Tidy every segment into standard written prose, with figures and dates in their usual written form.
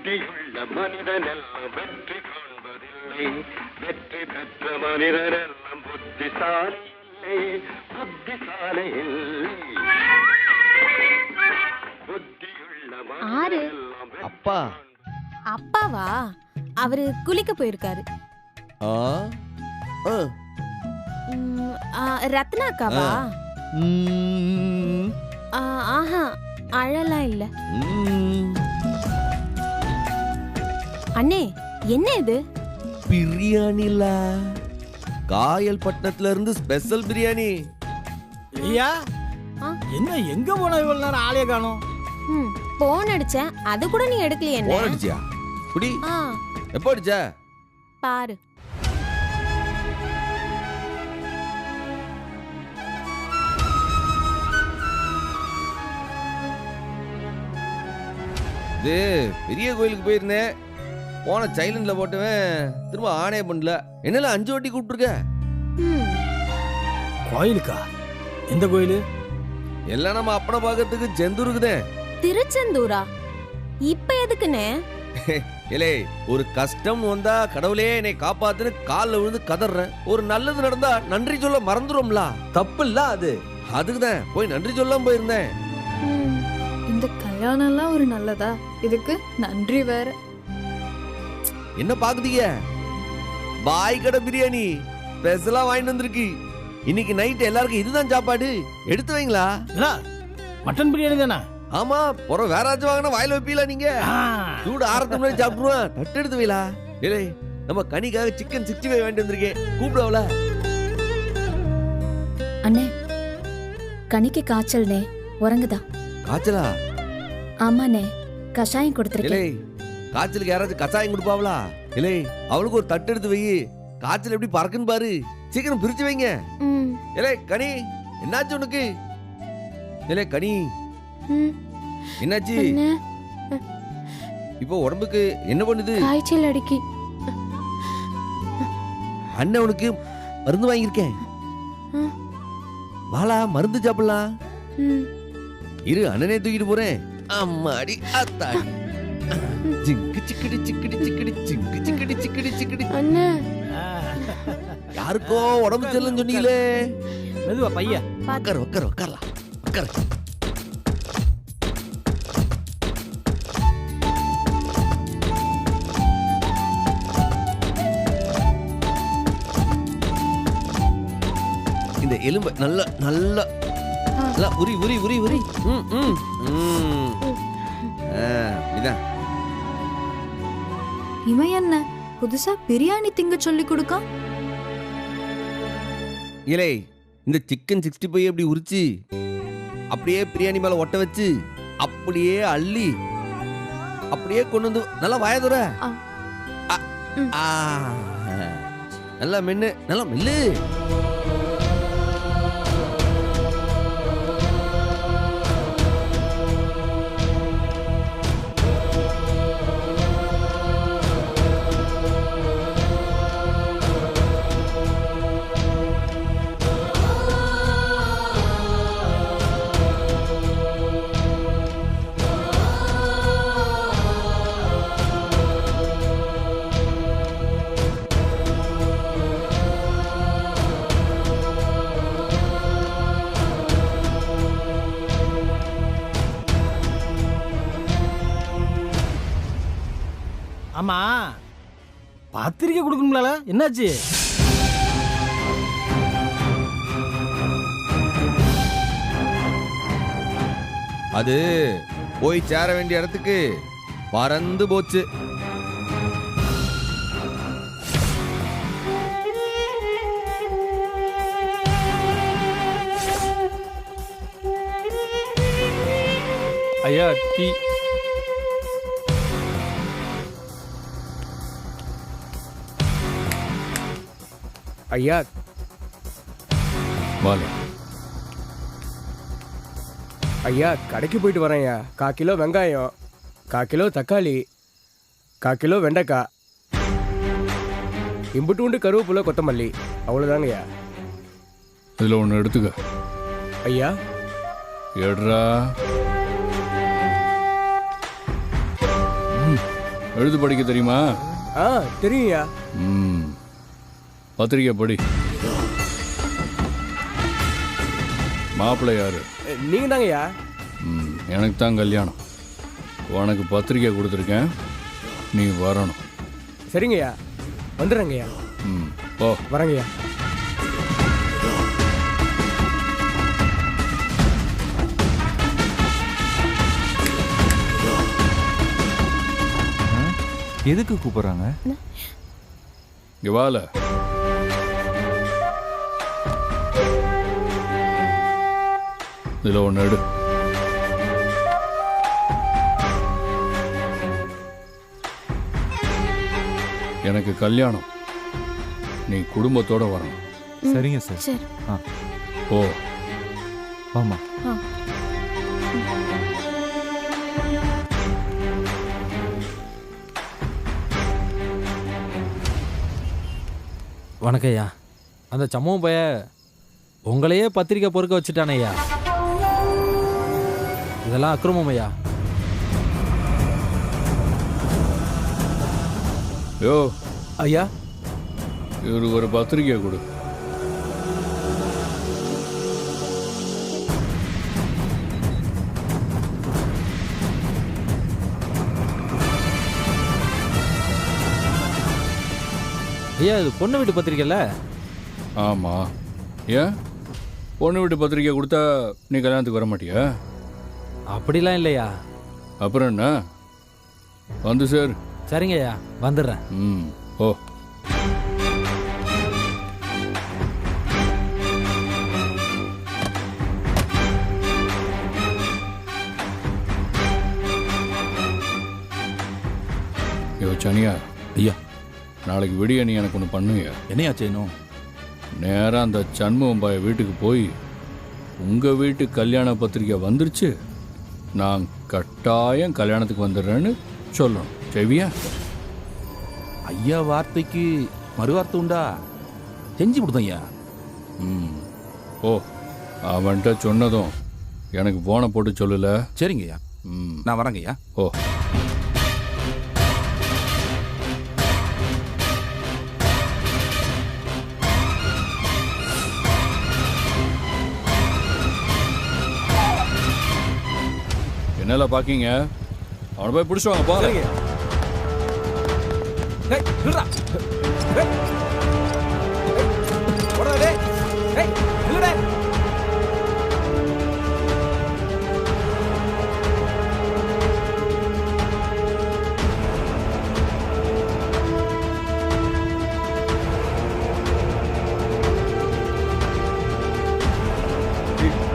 புத்தியுள்ள மனிதனெல்லாம் வெற்றி காண்பதில்லை, வெற்றி பெற்ற மனிதனெல்லாம் புத்திசாலி இல்லை, புத்திசாலி இல்லை. புத்தியுள்ள மனிதனெல்லாம் அப்பா. அப்பாவா? அவரு குளிக்க போயிருக்காரு. ஆ ஆ. ரத்னா அக்காவா? ஆஹா, அழலாம் இல்ல. அண்ணே, என்ன இது? பிரியாணில காயல் பட்டணத்துல இருந்து ஸ்பெஷல் பிரியாணி. ஐயா, என்ன எங்க போன இவ்வளவு நேரம் ஆளே காணோம்? போன் அடிச்சேன், அது கூட நீ எடுக்கலையே. போன் அடிச்சியா? குடி. எப்போ அடிச்ச? பாரு. இது பெரிய கோயிலுக்கு போயிருந்தேன். போன சைலண்ட்ல போட்டுவேன், திரும்ப ஆனே பண்ணல. என்னல 5 வாட்டி கூப்பிட்டுருக்க? கோயிலுக்கா? எந்த கோயிலு? எல்லாம் நம்ம அப்பனை பாக்கிறதுக்கு செந்தூருக்குதே. திருச்செந்தூரா? இப்ப எதுக்குன்னு? ஏலே, ஒரு கஷ்டம் வந்தா கடவுளே என்னை காப்பாத்துன்னு காலில் விழுந்து கதறேன். ஒரு நல்லது நடந்தா நன்றி சொல்ல மறந்துடும்ல. தப்பு இல்ல அது. அதுக்குதான் போய் நன்றி சொல்லாம போயிருந்தேன். இந்த கல்யாணம் எல்லாம் ஒரு நல்லதா? இதுக்கு நன்றி வேற. என்ன பாக்குதீங்க? பாய் கடை பிரியாணி ஸ்பெஷலா வாங்கிட்டு வந்திருக்கு. இன்னைக்கு நைட் எல்லாருக்கும் இதுதான் சாப்பாடு. எடுத்து வைங்களா? மட்டன் பிரியாணி தானே? ஆமா, போற வேற ஆச்சும் வாங்கினா வாயில வைப்பீங்களா நீங்க? சூடு ஆறதுக்கு முன்னாடி சாப்பிடுவேன். தட்டு எடுத்து வைலா. ஏலே, நம்ம கனிக்காக சிக்கன் 65 வாங்கிட்டு வந்திருக்கேன். கூப்பிடுவல. அண்ணே, கனிக்கு காய்ச்சல்னே, உறங்குதா? காய்ச்சலா? ஆமாண்ணே, கஷாயம் கொடுத்துருக்கேன். ஏலே, காய்ச்சலுக்கு யாராச்சும் கஷாயம் கொடுப்பாவளா? ஏலே, அவளுக்கு ஒரு தட்டு எடுத்து வை. காய்ச்சல் எப்படி பறக்குன்னு பாரு. சீக்கிரம் பிரிச்சு வைங்க. ஏலே கனி, என்னாச்சு உனக்கு? ஏலே கனி, என்னாச்சு? இப்போ உடம்புக்கு என்ன பண்ணுது? காய்ச்சல் அடிக்கி. அண்ணன் உனக்கு மருந்து வாங்கியிருக்கேன். வாளா, மருந்து சாப்பிடலாம். இரு, அண்ணனே தூக்கிட்டு போறேன். அம்மாடி அத்தாடி. சிக்கடி சிக்கடி சிக்கடி சிக்கடி சிக்கடி சிக்கடி சிக்கடி சிக்கடி. அண்ணா, யாருக்கோ உடம்பு சரியில்லைன்னு சொன்னீங்களே. மெதுவா பையா. உட்கார் உட்கார் உட்கார்லாம். உட்கார். இந்த எலும்பு நல்ல நல்ல உரி உரி உரி உரி. இதான். இவன் என்ன புதுசா பிரியாணி திங்க சொல்லி கொடுக்க? இலை, இந்த சிக்கன் 65 எப்படி உரிச்சு அப்படியே பிரியாணி மேல ஒட்ட வச்சு அப்படியே அள்ளி அப்படியே கொண்டு வந்து நல்லா வாயதுற. நல்லா மென்னு, நல்லா மெல்லு. ஆமா, பத்திரிக்கை கொடுக்கணும்ல, என்னாச்சு? அது போய் சேர வேண்டிய இடத்துக்கு பறந்து போச்சு. ஐயா டீ. ஐயா வாங்க. ஐயா, கடைக்கு போயிட்டு வரேன்யா. 1/4 கிலோ வெங்காயம், 1/4 கிலோ தக்காளி, 1/4 கிலோ வெண்டைக்காய், இம்புட்டு உண்டு கருவேப்பிலை, கொத்தமல்லி, அவ்வளோதாங்கய்யா. இதில் ஒன்று எடுத்துக்க. ஐயா எடுறா. எழுது படிக்க தெரியுமா? ஆ தெரியும்யா. ம், பத்திரிக்கை படி. மாப்பிள்ளை யாரு? நீங்க தாங்கய்யா. ம், எனக்கு தான் கல்யாணம். உனக்கு பத்திரிக்கை கொடுத்துருக்கேன், நீ வரணும். சரிங்கய்யா, வந்துடுறேங்கய்யா. ம், ஓ. வரேங்கய்யா. எதுக்கு கூப்பிடுறாங்க? இங்க வால. இதுல ஒன்று எடு. எனக்கு கல்யாணம், நீ குடும்பத்தோட வரணும். சரிங்க சார். சரி. ஓ. ஆமா. வணக்கம் ஐயா. அந்த சம்பவம் பைய உங்களையே பத்திரிக்கை பொறுக்க வச்சுட்டானே ஐயா. இதெல்லாம் அக்கிரமம் ஐயா. யோ ஐயா, இவருக்கு ஒரு பத்திரிக்கை கொடு. ஐயா இது பொண்ணு வீட்டு பத்திரிக்கைல? ஆமா. ஏன் பொண்ணு வீட்டு பத்திரிக்கை கொடுத்தா நீ கல்யாணத்துக்கு வர மாட்டியா? அப்படிலாம் இல்லையா. அப்புறம் என்ன, வந்து சார். சரிங்க ஐயா, வந்துடுறேன். ம், ஓ. யோ சனியா ஐயா, நாளைக்கு விடிய நீ எனக்கு ஒன்று பண்ணுவியா? என்னையா செய்யணும்? நேராக அந்த சண்முகம்பாய வீட்டுக்கு போய் உங்கள் வீட்டு கல்யாண பத்திரிக்கை வந்துருச்சு, நான் கட்டாயம் கல்யாணத்துக்கு வந்துடுறேன்னு சொல்லணும். செவியா? ஐயா வார்த்தைக்கு மறு வார்த்தை உண்டா? செஞ்சு கொடுத்தோம் ஐயா. ம், ஓ. அவன்கிட்ட சொன்னதும் எனக்கு போனை போட்டு சொல்லல. சரிங்க ஐயா. ம், நான் வரேங்க ஐயா. ஓ. என்னல பாக்கீங்க? அவனை போய் பிடிச்சு வாங்க. பாருங்க.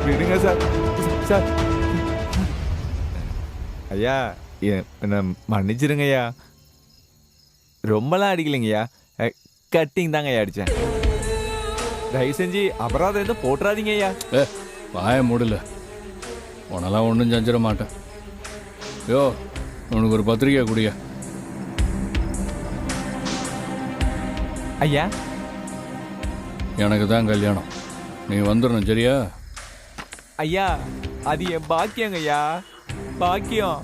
விடுங்க சார். சார் ஐயா, என்ன மன்னிச்சிருங்க ஐயா. ரொம்பலாம் அடிக்கலைங்கய்யா, கட்டிங் தாங்க ஐயா அடித்தேன். தயவு செஞ்சு அபராதம் எதுவும் போட்டுறாதீங்க ஐயா. வாய மூடல, உனெல்லாம் ஒன்றும் செஞ்சிட மாட்டேன். யோ, உனக்கு ஒரு பத்திரிக்கை குடியா. ஐயா, எனக்கு தான் கல்யாணம், நீ வந்துடணும். சரியா? ஐயா, அது என் பாக்கியங்க ஐயா, பாக்கியம்.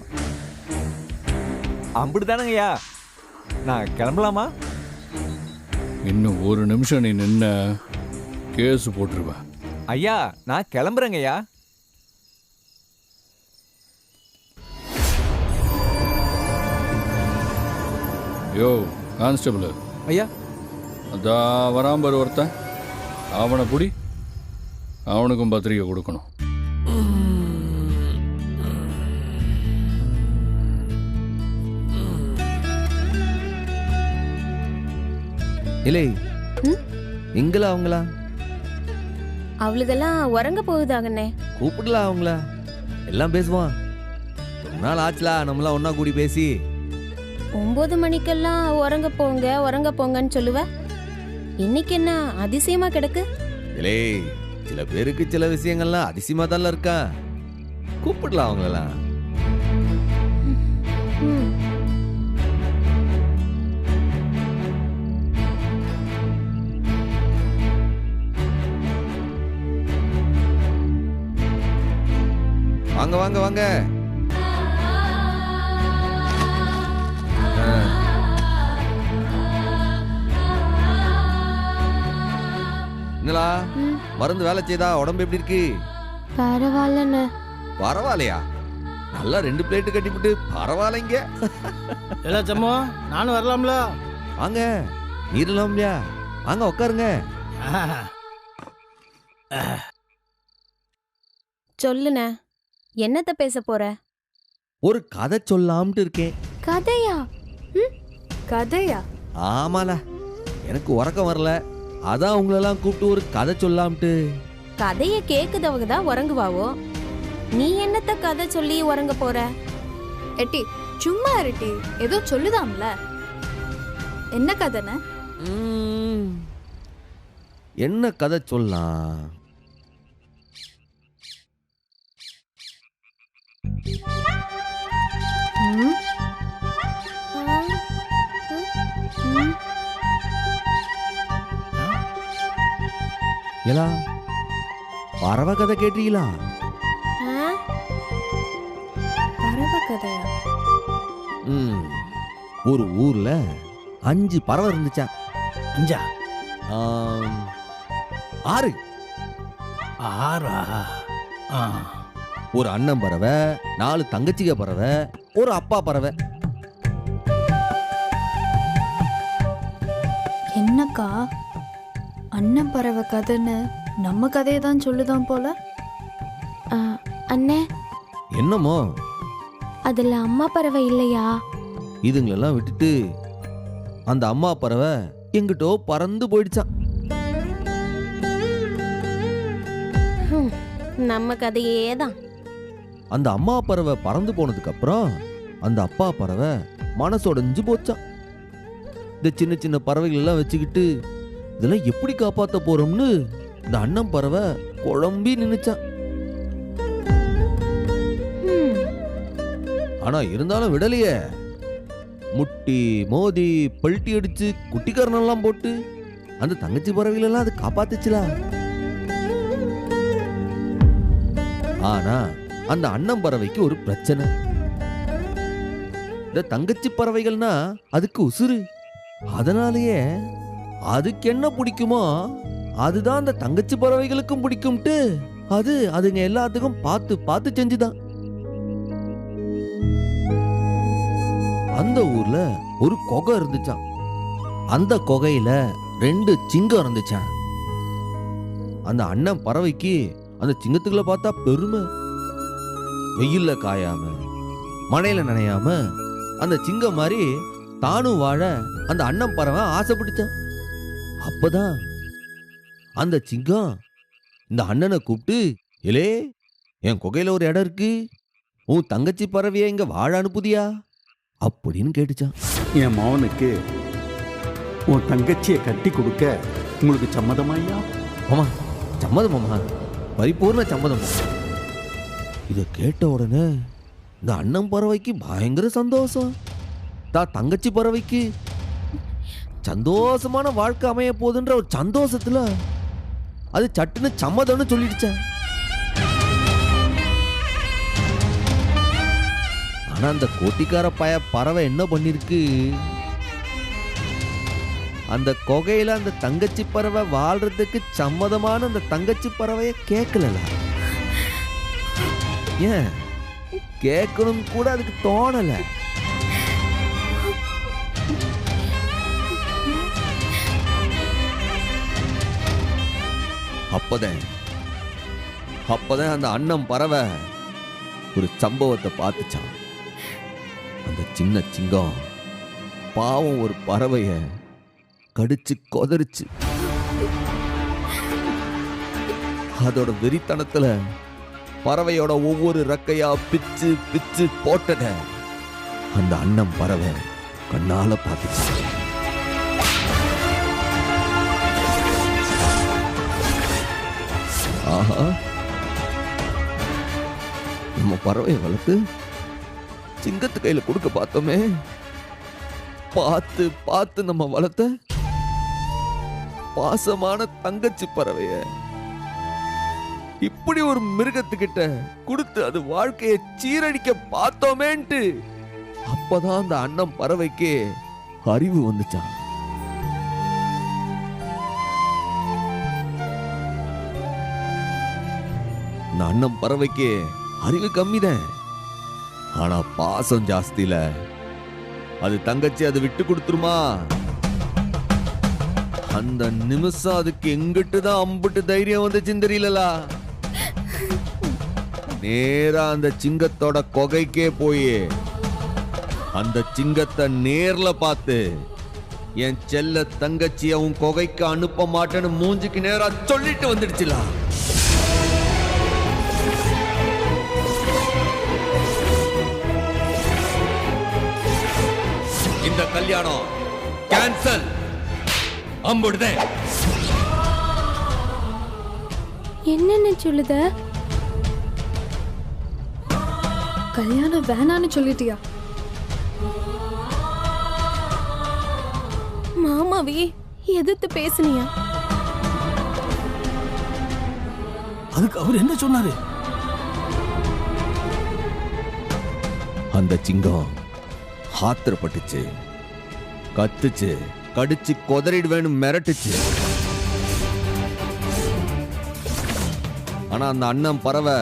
அப்படித்தானுங்க ஐயா. நான் கிளம்பலாமா? இன்னும் ஒரு நிமிஷம் நீ நின்ன கேஸ் போட்டுருவேன். ஐயா, நான் கிளம்புறேங்க ஐயா. யோ கான்ஸ்டபிள் ஐயா, அதான் வராம்பர் ஒருத்தன், அவனை புடி, அவனுக்கும் பத்திரிக்கை கொடுக்கணும். இல்லை எங்களா அவங்களா? அவளுக்கெல்லாம் உறங்க போகுதாங்கண்ணே. கூப்பிடலாம் அவங்கள, எல்லாம் பேசுவான். ஒரு நாள் ஆச்சுலா நம்மளாம் ஒன்னா கூடி பேசி. 9 மணிக்கெல்லாம் உறங்க போங்கன்னு சொல்லுவ. இன்னைக்கு என்ன அதிசயமா கிடக்கு? இல்லை, சில பேருக்கு சில விஷயங்கள்லாம் அதிசயமா தான் இருக்கா. கூப்பிடலாம் அவங்களெல்லாம். வாங்க வாங்க வாங்க. மருந்து வேலை செய்தா? உடம்பு எப்படி இருக்கு? பரவாயில்லண்ணே. பரவாயில்லையா? நல்லா 2 பிளேட்டு கட்டிவிட்டு பரவாயில்லைங்க. இல்ல சம்மோ, நானும் வரலாம்ல? வாங்க, நீரலாம்லையா? வாங்க உட்காருங்க. சொல்லுண்ணே, என்னத்த பேச போற? ஒரு கதை சொல்லாம்ட்டு இருக்கேன். கதையா? கதையா? ஆமால, எனக்கு உறக்கம் வரல, அதான் உங்களெல்லாம் கூப்பிட்டு ஒரு கதை சொல்லாம்ட்டு. கதைய கேக்குதவங்க தான் உறங்குவாவோ, நீ என்னத்த கதை சொல்லி உறங்க போற? எட்டி சும்மா இருட்டி, ஏதோ சொல்லுதாம்ல. என்ன கதைன்னு? என்ன கதை சொல்லலாம்? ஏலா, பறவை கதை கேட்டீங்களா? பறவை கதையா? ஒரு ஊர்ல 5 பறவை இருந்துச்சா. 5? 6. 6? ஒரு அண்ணன் பறவை, 4 தங்கச்சிக பறவை, ஒரு அப்பா பறவை. என்னக்கா அண்ணன் பறவை கதைன்னு நம்ம கதையை தான் சொல்லுதான் போல. அண்ணே, என்னமோ அதுல அம்மா பறவை இல்லையா? இதுங்களெல்லாம் விட்டுட்டு அந்த அம்மா பறவை எங்கிட்டோ பறந்து போயிடுச்சான். நம்ம கதையே தான். அந்த அம்மா பறவை பறந்து போனதுக்கு அப்புறம் அந்த அப்பா பறவை மனசொடைஞ்சு போச்சான். இந்த சின்ன சின்ன பறவைகள் எல்லாம் வச்சுக்கிட்டு இதெல்லாம் எப்படி காப்பாத்த போறோம்னு இந்த அண்ணன் பறவை குழம்பி நின்னுச்சான். ஆனா இருந்தாலும் விடலையே. முட்டி மோதி பல்ட்டி அடிச்சு குட்டிக்காரனெல்லாம் போட்டு அந்த தங்கச்சி பறவைகள் எல்லாம் அது காப்பாத்துச்சுலா. ஆனா அந்த அண்ணன் பறவைக்கு ஒரு பிரச்சனை. இந்த தங்கச்சி பறவைகள்னா அதுக்கு உசுறு. அதனாலேயே அதுக்கு என்ன பிடிக்குமோ அதுதான் அந்த தங்கச்சி பறவைகளுக்கும் பிடிக்கும்ட்டு அதுங்க எல்லாத்துக்கும் பார்த்து பார்த்து செஞ்சுதான். அந்த ஊர்ல ஒரு குகை இருந்துச்சான். அந்த குகையில 2 சிங்கம் இருந்துச்சான். அந்த அண்ணன் பறவைக்கு அந்த சிங்கத்துக்குள்ள பார்த்தா பெருமை. வெயில்ல காயாம மழையில நனையாம அந்த சிங்கம் மாதிரி தானும் வாழ அந்த அண்ணன் பறவை ஆசைப்பட்டுச்சான். அப்பதான் அந்த சிங்கம் இந்த அண்ணனை கூப்பிட்டு, ஏலே, என் குகையில ஒரு இடம் இருக்கு, உன் தங்கச்சி பறவைய இங்க வாழ அனுப்புதியா அப்படின்னு கேட்டுச்சான். என் மகனுக்கு உன் தங்கச்சியை கட்டி கொடுக்க உங்களுக்கு சம்மதமாய்யா? மாமா, சம்மதம் மாமா, பரிபூர்ண சம்மதம். இதை கேட்ட உடனே இந்த அண்ணன் பறவைக்கு பயங்கர சந்தோஷம். தான் தங்கச்சி பறவைக்கு சந்தோஷமான வாழ்க்கை அமைய போகுதுன்ற ஒரு சந்தோஷத்துல அது சட்டுன்னு சம்மதம்னு சொல்லிடுச்சேன். ஆனா அந்த கோட்டிக்கார பறவை என்ன பண்ணிருக்கு, அந்த குகையில அந்த தங்கச்சி பறவை வாழ்றதுக்கு சம்மதமான அந்த தங்கச்சி பறவைய கேட்கல. ஏன் கேட்கணும் கூட அதுக்கு தோணல. அப்பதான் அந்த அண்ணன் பறவை ஒரு சம்பவத்தை பார்த்துச்சான். அந்த சின்ன சிங்கம் பாவம் ஒரு பறவைய கடிச்சு கொதறிச்சு. அதோட வெறித்தனத்துல பறவையோட ஒவ்வொரு ரெக்கையா பிச்சு பிச்சு போட்டத அந்த அண்ணன் பறவை கண்ணால பார்த்துச்சு. ஆஹா, நம்ம பறவையை வளர்த்து சிங்கத்து கையில கொடுக்க பார்த்தோமே, பார்த்து பார்த்து நம்ம வளர்த்த பாசமான தங்கச்சி பறவைய இப்படி ஒரு மிருகத்துக்கிட்ட கொடுத்து அது வாழ்க்கையை சீரழிக்க பார்த்தோமேன்ட்டு அப்பதான் அந்த அண்ணன் பறவைக்கு அறிவு வந்துச்சான். அந்த அண்ணன் பறவைக்கு அறிவு கம்மிதான், ஆனா பாசம் ஜாஸ்தில. அது தங்கச்சி அதை விட்டு கொடுத்துருமா? அந்த நிமிஷம் அதுக்கு எங்கிட்டு தான் அம்புட்டு தைரியம் வந்துச்சுன்னு தெரியலலா. நேரா அந்த சிங்கத்தோட கொகைக்கே போய் அந்த சிங்கத்தை நேர்ல பார்த்து, என் செல்ல தங்கச்சிய உன் கொகைக்கு அனுப்ப மாட்டேன்னு மூஞ்சிக்கு நேரா சொல்லிட்டு வந்துடுச்சுலா. இந்த கல்யாணம் கேன்சல். அம்புடுதே. என்னன்னு சொல்லுத? கல்யாணம் வேணான்னு சொல்லிட்டியா? மாமாவே எதிர்த்து பேசுனியா? அதுக்கு அவர் என்ன சொன்னாரு? அந்த சிங்கம் ஆத்திரப்பட்டுச்சு, கத்துச்சு, கடிச்சு கொதறிடுவேன்னு மிரட்டுச்சு. ஆனா அந்த அண்ணன் பறவை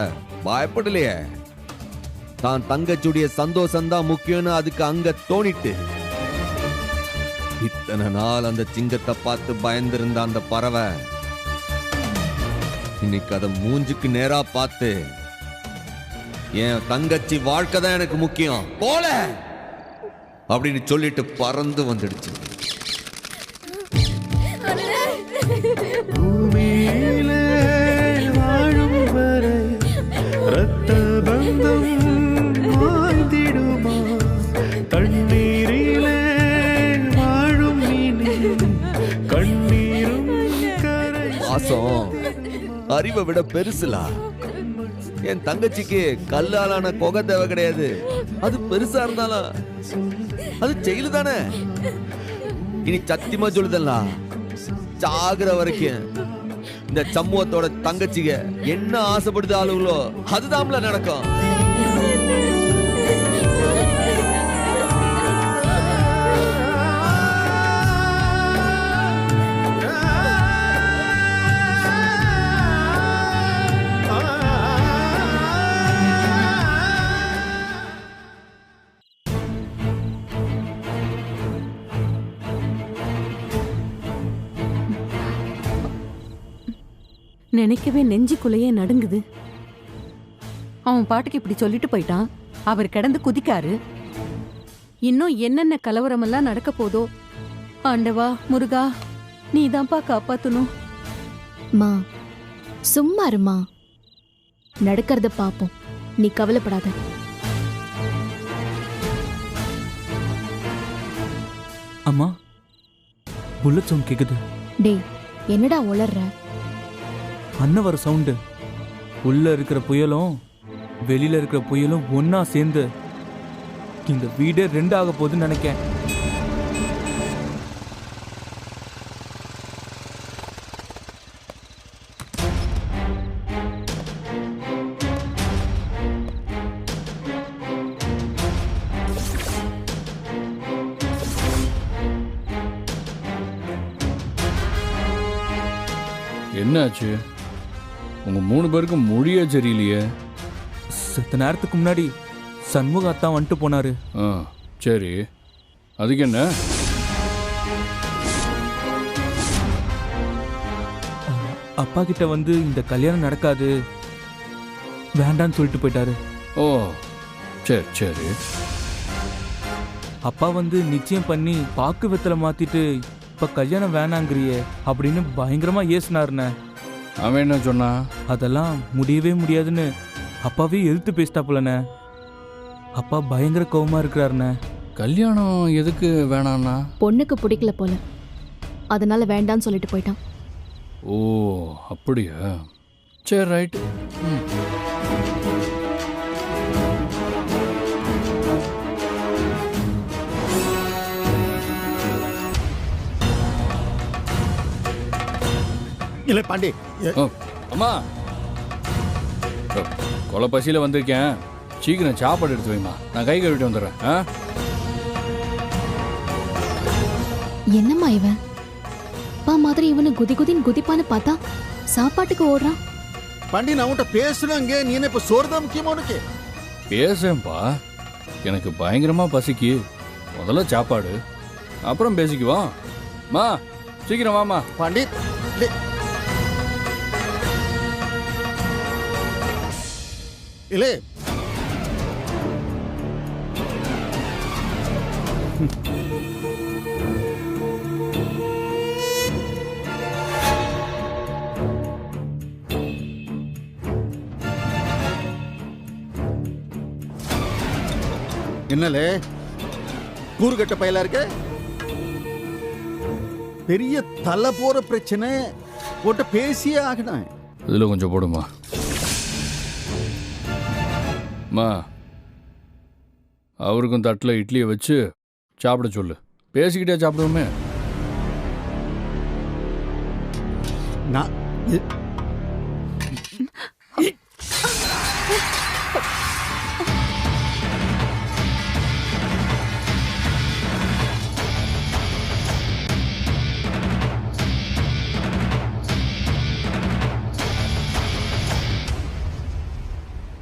பயப்படலையே. தான் தங்கச்சுடைய சந்தோஷம் தான் முக்கியம்னு அதுக்கு அங்க தோணிட்டு. இத்தனை நாள் அந்த சிங்கத்தை பார்த்து பயந்திருந்த அந்த பறவை இன்னைக்கு அதை மூஞ்சுக்கு நேரா பார்த்து, என் தங்கச்சி வாழ்க்கை தான் எனக்கு முக்கியம் போல அப்படின்னு சொல்லிட்டு பறந்து வந்துடுச்சு. பூமியிலே வாழும் வரை ரத்த பந்தம் வாழ்ந்திடுமா? தண்ணீரிலே வாழும் மீனே கண்ணீரும் கரை. பாசம் அறிவை விட பெருசுலா. என் தங்கச்சிக்கு கல்லாலான கொகை தேவை கிடையாது. அது பெருசா இருந்தாலும் அது செயலு தானே. இனி சத்தியமா சொல்லுதல்லாம், சாகுற வரைக்கும் இந்த சமூகத்தோட தங்கச்சிங்க என்ன ஆசைப்படுது ஆளுங்களோ அதுதான்ல நடக்கும். நினைக்கவே நெஞ்சுக்குள்ளேயே நடுங்குது. அவன் பாட்டுக்கு இப்படி சொல்லிட்டு போயிட்டான். அவர் கிடந்து குதிக்காரு. இன்னும் என்னென்ன கலவரமெல்லாம் நடக்க போதோ. ஆண்டவா முருகா, நீதான்ப்பா காப்பாத்தணும். மா சும்மா இருமா, நடக்கிறத பாப்போம், நீ கவலைப்படாத. அம்மா, புல்லட் சவுண்ட் கேக்குது. டேய் என்னடா உளர்ற? அண்ணன் வர சவுண்டு. உள்ள இருக்கிற புயலும் வெளியில இருக்கிற புயலும் ஒன்னா சேர்ந்து இந்த வீடே ரெண்டாக போகுதுன்னு நினைக்கேன். என்னாச்சு? உங்க 3 பேருக்கும் மொழியே சரியில்லையே. சத்த நேரத்துக்கு முன்னாடி சண்முக அத்தான் வந்துட்டு போனாரு. சரி, அதுக்கு என்ன? அப்பா கிட்ட வந்து இந்த கல்யாணம் நடக்காது வேண்டான்னு சொல்லிட்டு போயிட்டாரு. ஓ சரி சரி. அப்பா வந்து நிச்சயம் பண்ணி பாக்கு வெத்தலை மாத்திட்டு இப்ப கல்யாணம் வேணாங்கிறியே அப்படின்னு பயங்கரமா ஏசினாருண்ணே. அவன் என்ன சொன்னா? அதெல்லாம் முடியவே முடியாதுன்னு அப்பாவே எதிர்த்து பேசிட்டாப்புலண்ணே. அப்பா பயங்கர கோவமா இருக்கிறாருண்ணே. கல்யாணம் எதுக்கு வேணான்னா? பொண்ணுக்கு பிடிக்கல போல, அதனால வேண்டான்னு சொல்லிட்டு போயிட்டான். ஓ அப்படியா? சரி ரைட். இல்லை பாண்டி. அம்மா, கொலை பசியில் வந்திருக்கேன், சீக்கிரம் சாப்பாடு எடுத்து வைமா, நான் கை கழுவிட்டு வந்துடுறேன். என்னம்மா இவன்? அப்பா மாதிரி இவனு குதி குதின்னு குதிப்பான்னு பார்த்தா சாப்பாட்டுக்கு ஓடுறான். பாண்டி நான் உன்கிட்ட பேசுறேங்க, நீ என்ன இப்ப சோறு தான் முக்கியமா உனக்கு? பேசேன்பா, எனக்கு பயங்கரமா பசிக்கு. முதல்ல சாப்பாடு, அப்புறம் பேசிக்குவோம். மா சீக்கிரம் வாமா. பாண்டி இல்லே என்னலே கூறுகட்ட பயலா இருக்க? பெரிய தலை போற பிரச்சனை, போட்டு பேசியே ஆகணும். இதுல கொஞ்சம் போடுமா. மா அவருக்கும் தட்டில் இட்லியை வச்சு சாப்பிட சொல்லு. பேசிக்கிட்டே சாப்பிடுவோமே. நான்